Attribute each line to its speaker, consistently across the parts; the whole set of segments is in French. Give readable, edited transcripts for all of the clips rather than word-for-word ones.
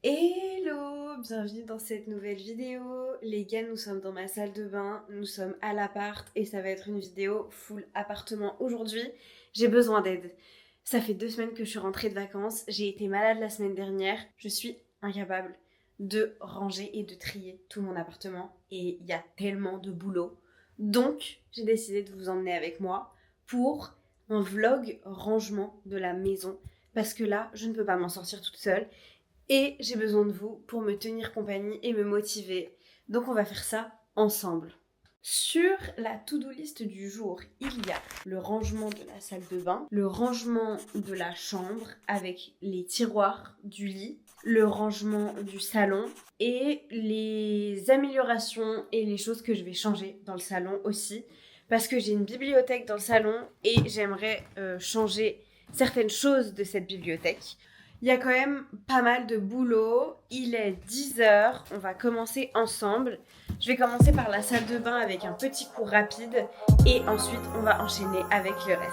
Speaker 1: Hello, bienvenue dans cette nouvelle vidéo. Les gars, nous sommes dans ma salle de bain, nous sommes à l'appart et ça va être une vidéo full appartement aujourd'hui. J'ai besoin d'aide. Ça fait 2 semaines que je suis rentrée de vacances, j'ai été malade la semaine dernière, je suis incapable de ranger et de trier tout mon appartement et il y a tellement de boulot. Donc, j'ai décidé de vous emmener avec moi pour un vlog rangement de la maison parce que là, je ne peux pas m'en sortir toute seule. Et j'ai besoin de vous pour me tenir compagnie et me motiver. Donc on va faire ça ensemble. Sur la to-do list du jour, il y a le rangement de la salle de bain, le rangement de la chambre avec les tiroirs du lit, le rangement du salon et les améliorations et les choses que je vais changer dans le salon aussi. Parce que j'ai une bibliothèque dans le salon et j'aimerais changer certaines choses de cette bibliothèque. Il y a quand même pas mal de boulot. Il est 10h. On va commencer ensemble. Je vais commencer par la salle de bain avec un petit cours rapide et ensuite on va enchaîner avec le reste.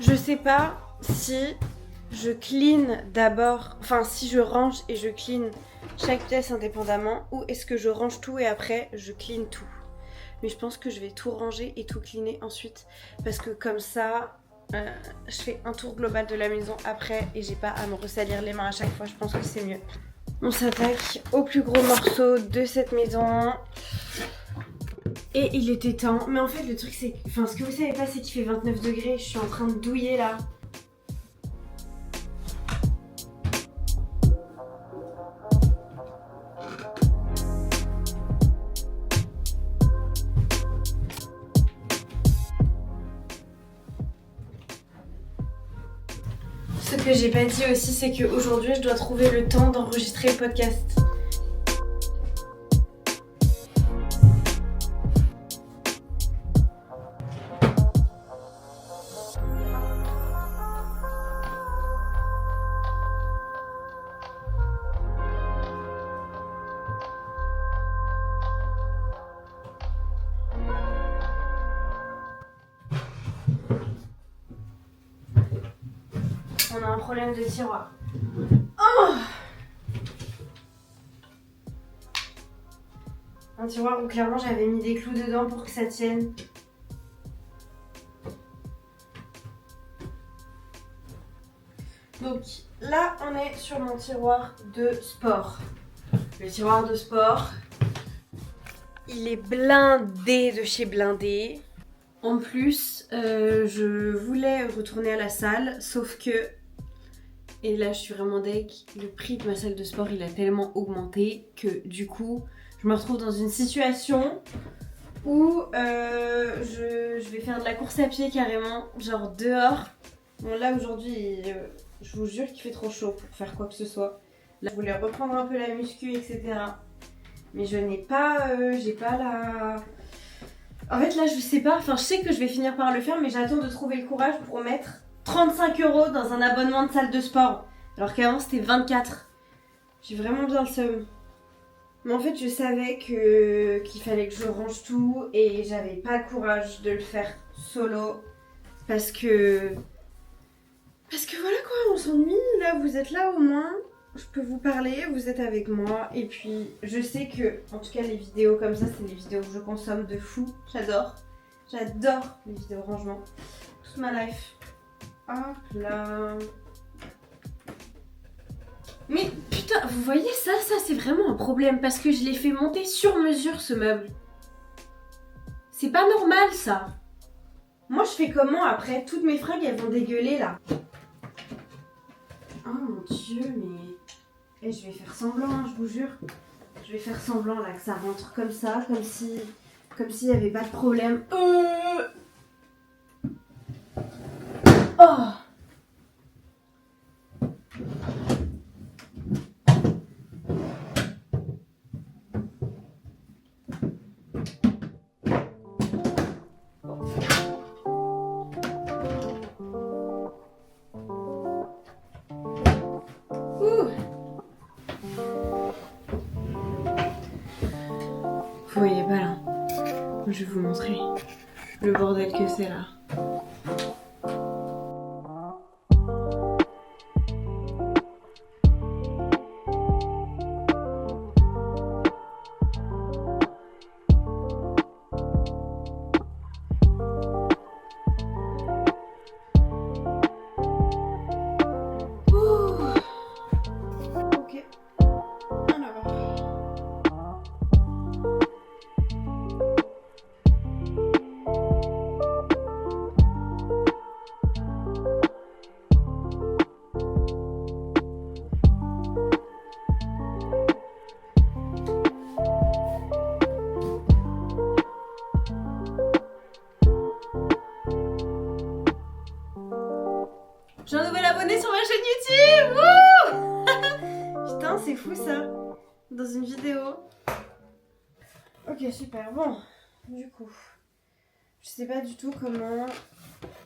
Speaker 1: Je sais pas si je clean d'abord, enfin si je range et je clean chaque pièce indépendamment ou est-ce que je range tout et après je clean tout. Mais je pense que je vais tout ranger et tout cleaner ensuite parce que comme ça je fais un tour global de la maison après et j'ai pas à me ressalir les mains à chaque fois. Je pense que c'est mieux. On s'attaque au plus gros morceau de cette maison. Et il était temps. Mais en fait, le truc, c'est. Enfin, ce que vous savez pas, c'est qu'il fait 29 degrés. Je suis en train de douiller là. Ce que j'ai pas dit aussi, c'est qu'aujourd'hui, je dois trouver le temps d'enregistrer le podcast. On a un problème de tiroir. Oh, un tiroir où clairement j'avais mis des clous dedans pour que ça tienne. Donc là, on est sur mon tiroir de sport. Le tiroir de sport, il est blindé de chez blindé. En plus, je voulais retourner à la salle, sauf que, et là je suis vraiment deg, le prix de ma salle de sport il a tellement augmenté que du coup, je me retrouve dans une situation où je vais faire de la course à pied carrément, genre dehors. Bon là aujourd'hui, je vous jure qu'il fait trop chaud pour faire quoi que ce soit. Là je voulais reprendre un peu la muscu, etc. Mais je n'ai pas, j'ai pas la... En fait là je sais pas, enfin je sais que je vais finir par le faire mais j'attends de trouver le courage pour mettre 35 € dans un abonnement de salle de sport. Alors qu'avant c'était 24. J'ai vraiment bien le seum. Mais en fait je savais qu'il fallait que je range tout et j'avais pas le courage de le faire solo. Parce que voilà quoi, on s'ennuie, là vous êtes là au moins. Je peux vous parler, vous êtes avec moi et puis je sais que, en tout cas les vidéos comme ça, c'est les vidéos que je consomme de fou, j'adore. J'adore les vidéos rangement. Toute ma life. Hop là. Mais putain, vous voyez ça c'est vraiment un problème parce que je l'ai fait monter sur mesure ce meuble. C'est pas normal ça. Moi je fais comment après? Toutes mes fringues elles vont dégueuler là. Oh mon dieu, mais... Et je vais faire semblant, hein, je vous jure. Je vais faire semblant là que ça rentre comme ça, comme s'il n'y avait pas de problème. Oh! Vous voyez pas là. Je vais vous montrer le bordel que c'est là. J'ai un nouvel abonné sur ma chaîne YouTube. Wouh. Putain, c'est fou ça. Dans une vidéo. Ok, super. Bon, du coup, je sais pas du tout comment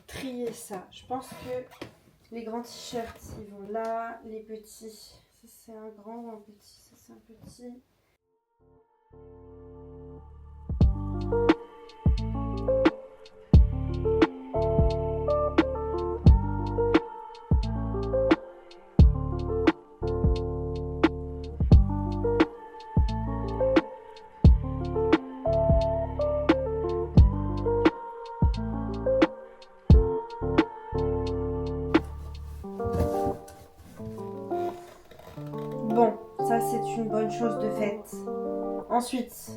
Speaker 1: trier ça. Je pense que les grands t-shirts, ils vont là. Les petits, ça c'est un grand ou un petit? Ça c'est un petit. Bon, ça c'est une bonne chose de faite. Ensuite,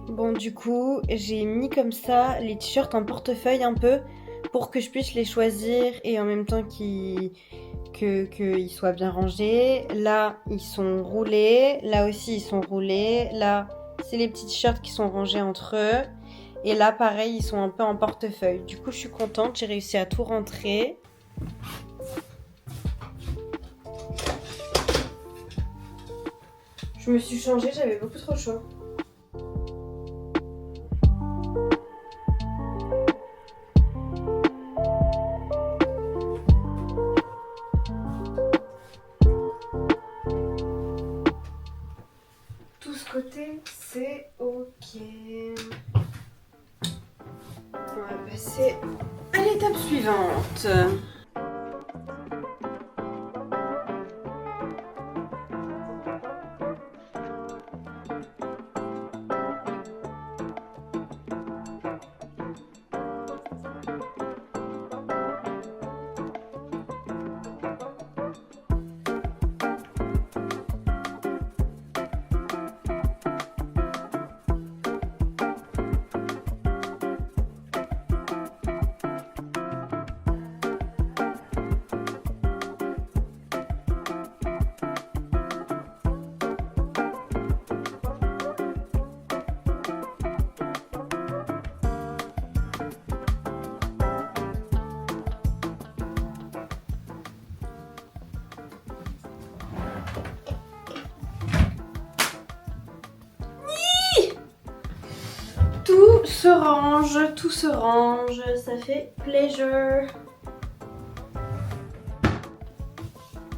Speaker 1: bon du coup, j'ai mis comme ça les t-shirts en portefeuille un peu pour que je puisse les choisir et en même temps qu'ils soient bien rangés. Là, ils sont roulés. Là aussi, ils sont roulés. Là, c'est les petits t-shirts qui sont rangés entre eux. Et là, pareil, ils sont un peu en portefeuille. Du coup, je suis contente. J'ai réussi à tout rentrer. Je me suis changée, j'avais beaucoup trop chaud. Côté, c'est ok. On va passer à l'étape suivante. Tout se range, ça fait pleasure.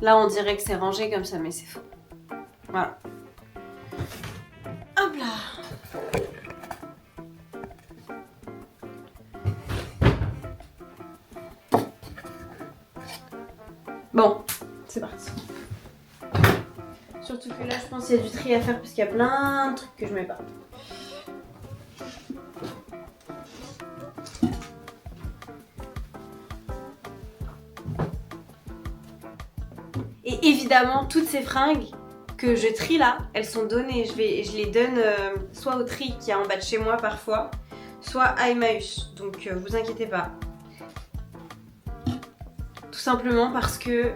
Speaker 1: Là on dirait que c'est rangé comme ça mais c'est faux. Voilà. Hop là. Bon, c'est parti. Surtout que là je pense qu'il y a du tri à faire parce qu'il y a plein de trucs que je mets pas. Et évidemment, toutes ces fringues que je trie là, elles sont données. Je les donne soit au tri qui est en bas de chez moi parfois, soit à Emmaüs. Donc vous inquiétez pas. Tout simplement parce que,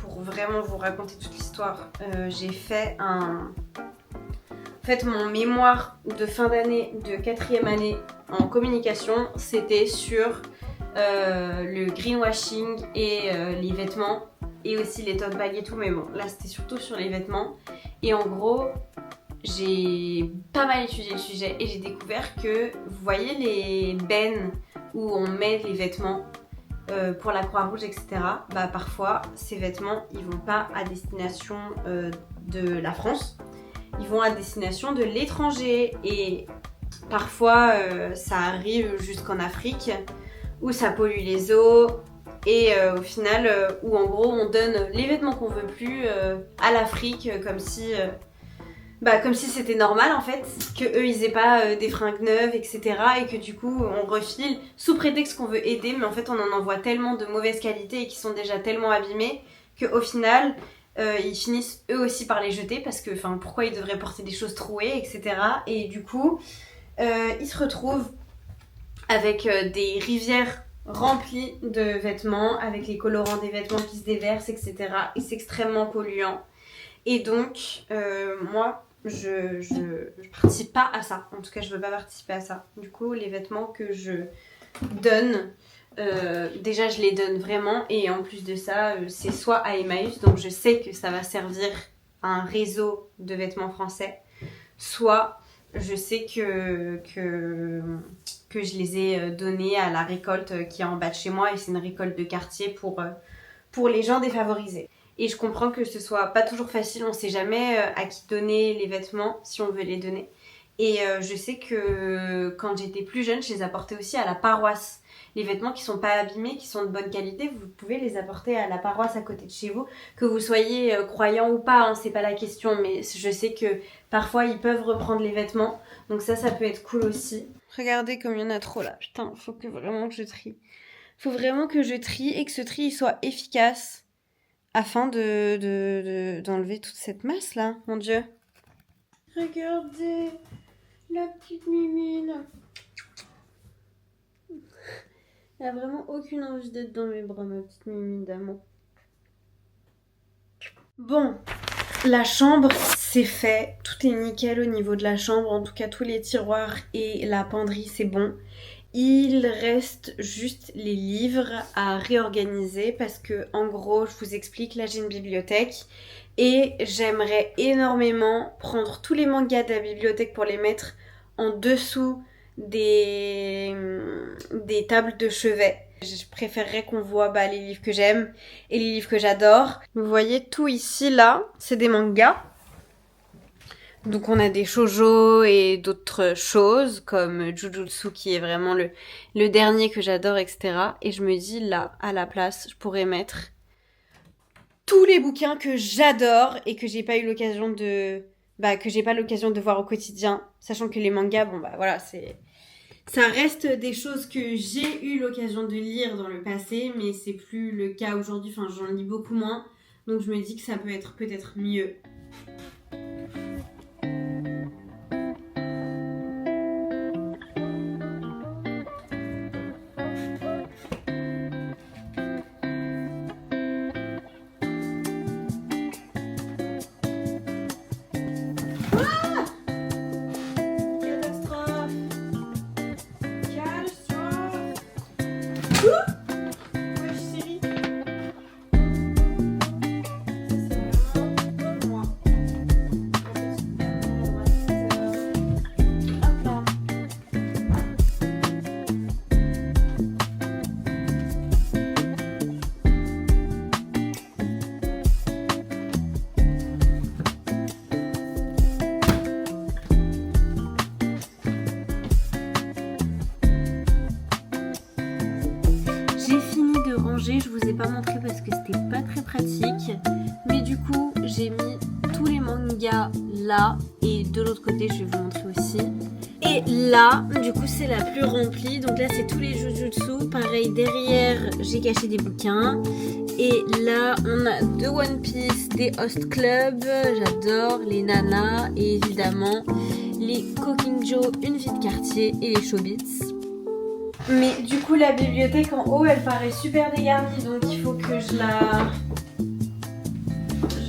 Speaker 1: pour vraiment vous raconter toute l'histoire, j'ai fait mon mémoire de fin d'année de 4e année en communication, c'était sur le greenwashing et les vêtements. et aussi les tote bags et tout, mais bon, là c'était surtout sur les vêtements. Et en gros, j'ai pas mal étudié le sujet et j'ai découvert que, vous voyez les bennes où on met les vêtements pour la Croix-Rouge, etc. Bah parfois, ces vêtements, ils vont pas à destination de la France, ils vont à destination de l'étranger. Et parfois, ça arrive jusqu'en Afrique, où ça pollue les eaux. Et au final, où en gros, on donne les vêtements qu'on veut plus à l'Afrique, comme si c'était normal en fait, que eux ils aient pas des fringues neuves, etc. Et que du coup on refile sous prétexte qu'on veut aider, mais en fait on en envoie tellement de mauvaise qualité et qui sont déjà tellement abîmés qu'au final ils finissent eux aussi par les jeter parce que pourquoi ils devraient porter des choses trouées, etc. Et du coup ils se retrouvent avec des rivières remplies de vêtements, avec les colorants des vêtements qui se déversent, etc. Et c'est extrêmement polluant. Et donc, moi, je participe pas à ça. En tout cas, je veux pas participer à ça. Du coup, les vêtements que je donne, déjà, je les donne vraiment. Et en plus de ça, c'est soit à Emmaüs, donc je sais que ça va servir à un réseau de vêtements français. Soit, je sais que je les ai donnés à la récolte qui est en bas de chez moi. Et c'est une récolte de quartier pour les gens défavorisés. Et je comprends que ce soit pas toujours facile, on sait jamais à qui donner les vêtements si on veut les donner. Et je sais que quand j'étais plus jeune, je les apportais aussi à la paroisse. Les vêtements qui sont pas abîmés, qui sont de bonne qualité, vous pouvez les apporter à la paroisse à côté de chez vous. Que vous soyez croyant ou pas, hein, c'est pas la question, mais je sais que parfois ils peuvent reprendre les vêtements. Donc ça peut être cool aussi. Regardez comme il y en a trop là, putain, faut que vraiment que je trie. Faut vraiment que je trie et que ce tri soit efficace. Afin d'enlever toute cette masse là, mon Dieu. Regardez, la petite mimine. Elle a vraiment aucune envie d'être dans mes bras, ma petite mimine d'amour. Bon, la chambre, c'est fait. Tout est nickel au niveau de la chambre. En tout cas, tous les tiroirs et la penderie, c'est bon. Il reste juste les livres à réorganiser parce que, en gros, je vous explique, là j'ai une bibliothèque et j'aimerais énormément prendre tous les mangas de la bibliothèque pour les mettre en dessous des tables de chevet. Je préférerais qu'on voit les livres que j'aime et les livres que j'adore. Vous voyez tout ici, là, c'est des mangas. Donc on a des shoujo et d'autres choses comme Jujutsu qui est vraiment le dernier que j'adore, etc. Et je me dis là, à la place, je pourrais mettre tous les bouquins que j'adore et que j'ai pas eu l'occasion de voir au quotidien. Sachant que les mangas, ça reste des choses que j'ai eu l'occasion de lire dans le passé, mais c'est plus le cas aujourd'hui. J'en lis beaucoup moins. Donc je me dis que ça peut être peut-être mieux. Je vous ai pas montré parce que c'était pas très pratique, mais du coup j'ai mis tous les mangas là et de l'autre côté je vais vous montrer aussi. Et là du coup c'est la plus remplie, donc là c'est tous les Jujutsu. Pareil, derrière j'ai caché des bouquins et là on a de One Piece, des Host Club, j'adore les nanas et évidemment les Kokinjo, une vie de quartier et les Showbiz. Mais du coup la bibliothèque en haut elle paraît super dégarnie, donc il faut que je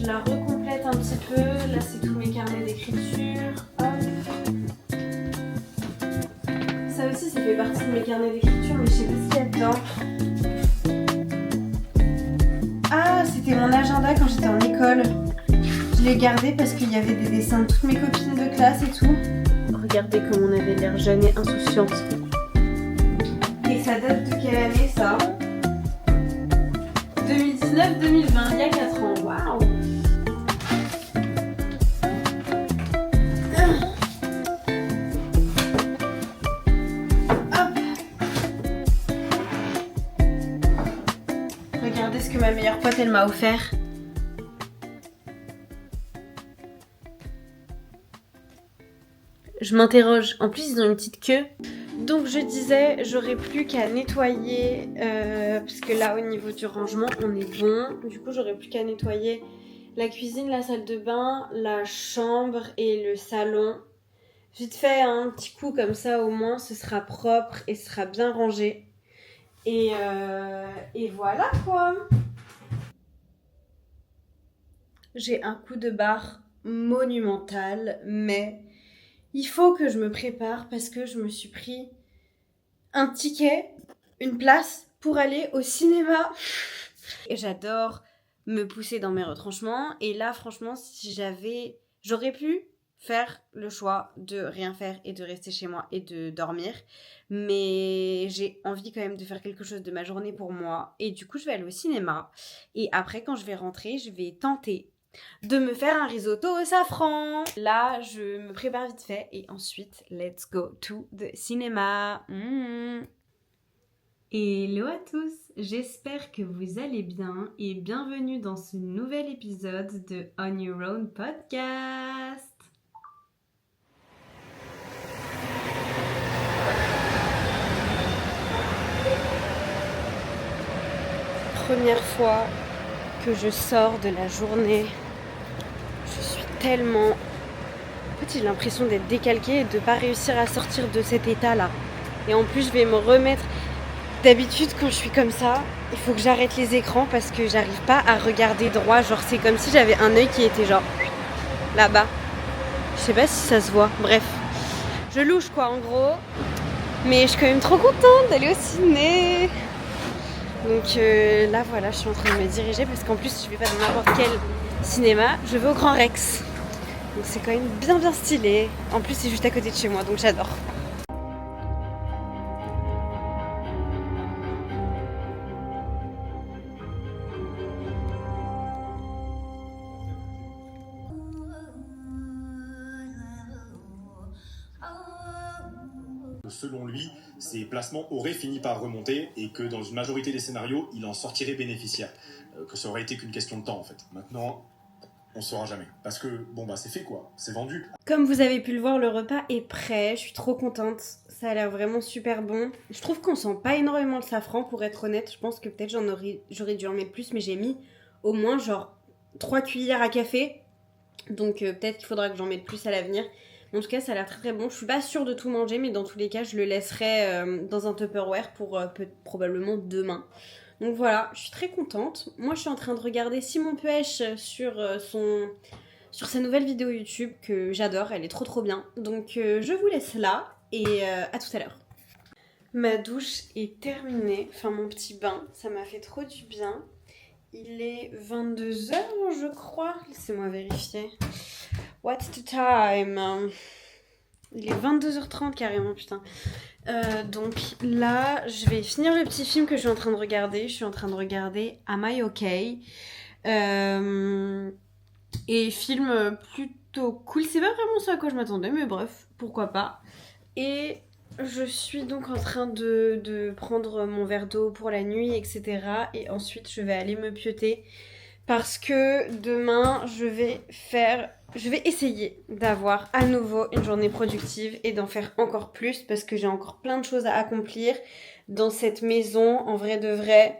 Speaker 1: la recomplète un petit peu. Là c'est tous mes carnets d'écriture. Hop. Ça aussi ça fait partie de mes carnets d'écriture mais je sais pas ce qu'il y a dedans. Ah c'était C'était mon agenda quand j'étais en école. Je l'ai gardé parce qu'il y avait des dessins de toutes mes copines de classe et tout. Regardez comme on avait l'air jeune et insouciante. Et ça date de quelle année ça? 2019-2020, il y a 4 ans. Waouh! Regardez ce que ma meilleure pote elle m'a offert. Je m'interroge. En plus, ils ont une petite queue. Donc je disais, j'aurais plus qu'à nettoyer, parce que là au niveau du rangement on est bon. Du coup j'aurais plus qu'à nettoyer la cuisine, la salle de bain, la chambre et le salon. Vite fait un petit coup comme ça, au moins ce sera propre et ce sera bien rangé. Et voilà quoi. J'ai un coup de barre monumental, mais il faut que je me prépare parce que je me suis pris un ticket, une place pour aller au cinéma. Et j'adore me pousser dans mes retranchements. Et là, franchement, j'aurais pu faire le choix de rien faire et de rester chez moi et de dormir. Mais j'ai envie quand même de faire quelque chose de ma journée pour moi. Et du coup, je vais aller au cinéma. Et après, quand je vais rentrer, je vais tenter de me faire un risotto au safran. Là, je me prépare vite fait et ensuite, let's go to the cinéma. Hello à tous, j'espère que vous allez bien et bienvenue dans ce nouvel épisode de On Your Own Podcast. Première fois que je sors de la journée. Je suis tellement... En fait, j'ai l'impression d'être décalquée et de ne pas réussir à sortir de cet état-là. Et en plus, je vais me remettre... D'habitude, quand je suis comme ça, il faut que j'arrête les écrans parce que j'arrive pas à regarder droit. Genre, c'est comme si j'avais un œil qui était genre là-bas. Je sais pas si ça se voit. Bref, je louche quoi, en gros. Mais je suis quand même trop contente d'aller au ciné. Donc là, voilà, je suis en train de me diriger parce qu'en plus, je vais pas dans n'importe quel cinéma. Je vais au Grand Rex. Donc c'est quand même bien bien stylé. En plus, c'est juste à côté de chez moi, donc j'adore.
Speaker 2: Selon lui, ses placements auraient fini par remonter et que dans une majorité des scénarios, il en sortirait bénéficiaire. Que ça aurait été qu'une question de temps en fait. Maintenant, on saura jamais. Parce que, c'est fait quoi, c'est vendu.
Speaker 1: Comme vous avez pu le voir, le repas est prêt, je suis trop contente. Ça a l'air vraiment super bon. Je trouve qu'on sent pas énormément le safran pour être honnête. Je pense que peut-être j'aurais dû en mettre plus, mais j'ai mis au moins genre 3 cuillères à café. Donc peut-être qu'il faudra que j'en mette plus à l'avenir. En tout cas, ça a l'air très très bon. Je suis pas sûre de tout manger, mais dans tous les cas, je le laisserai dans un Tupperware pour probablement demain. Donc voilà, je suis très contente. Moi, je suis en train de regarder Simon Puech sur sa nouvelle vidéo YouTube que j'adore. Elle est trop trop bien. Donc je vous laisse là et à tout à l'heure. Ma douche est terminée. Enfin, mon petit bain, ça m'a fait trop du bien. Il est 22h, je crois. Laissez-moi vérifier. What's the time? Il est 22h30 carrément, putain. Donc là, je vais finir le petit film que je suis en train de regarder. Je suis en train de regarder Am I Okay? Et film plutôt cool. C'est pas vraiment ça à quoi je m'attendais, mais bref, pourquoi pas. Et je suis donc en train de prendre mon verre d'eau pour la nuit, etc. Et ensuite, je vais aller me pioter. Parce que demain, je vais essayer d'avoir à nouveau une journée productive et d'en faire encore plus parce que j'ai encore plein de choses à accomplir dans cette maison, en vrai de vrai,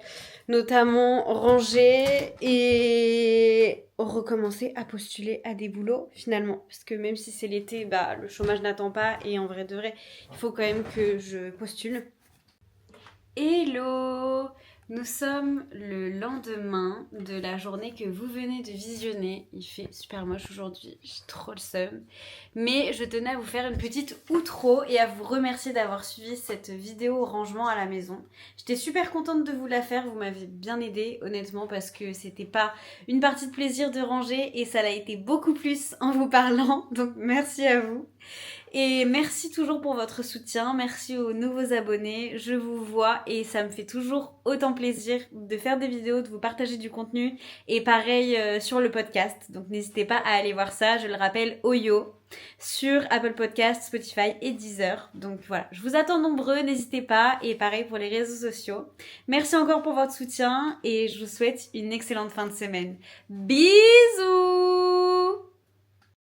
Speaker 1: notamment ranger et recommencer à postuler à des boulots finalement. Parce que même si c'est l'été, le chômage n'attend pas et en vrai de vrai, il faut quand même que je postule. Hello! Nous sommes le lendemain de la journée que vous venez de visionner. Il fait super moche aujourd'hui, j'ai trop le seum. Mais je tenais à vous faire une petite outro et à vous remercier d'avoir suivi cette vidéo rangement à la maison. J'étais super contente de vous la faire, vous m'avez bien aidée honnêtement parce que c'était pas une partie de plaisir de ranger et ça l'a été beaucoup plus en vous parlant. Donc merci à vous. Et merci toujours pour votre soutien, merci aux nouveaux abonnés, je vous vois et ça me fait toujours autant plaisir de faire des vidéos, de vous partager du contenu et pareil sur le podcast. Donc n'hésitez pas à aller voir ça, je le rappelle, Oyo sur Apple Podcasts, Spotify et Deezer. Donc voilà, je vous attends nombreux, n'hésitez pas et pareil pour les réseaux sociaux. Merci encore pour votre soutien et je vous souhaite une excellente fin de semaine. Bisous!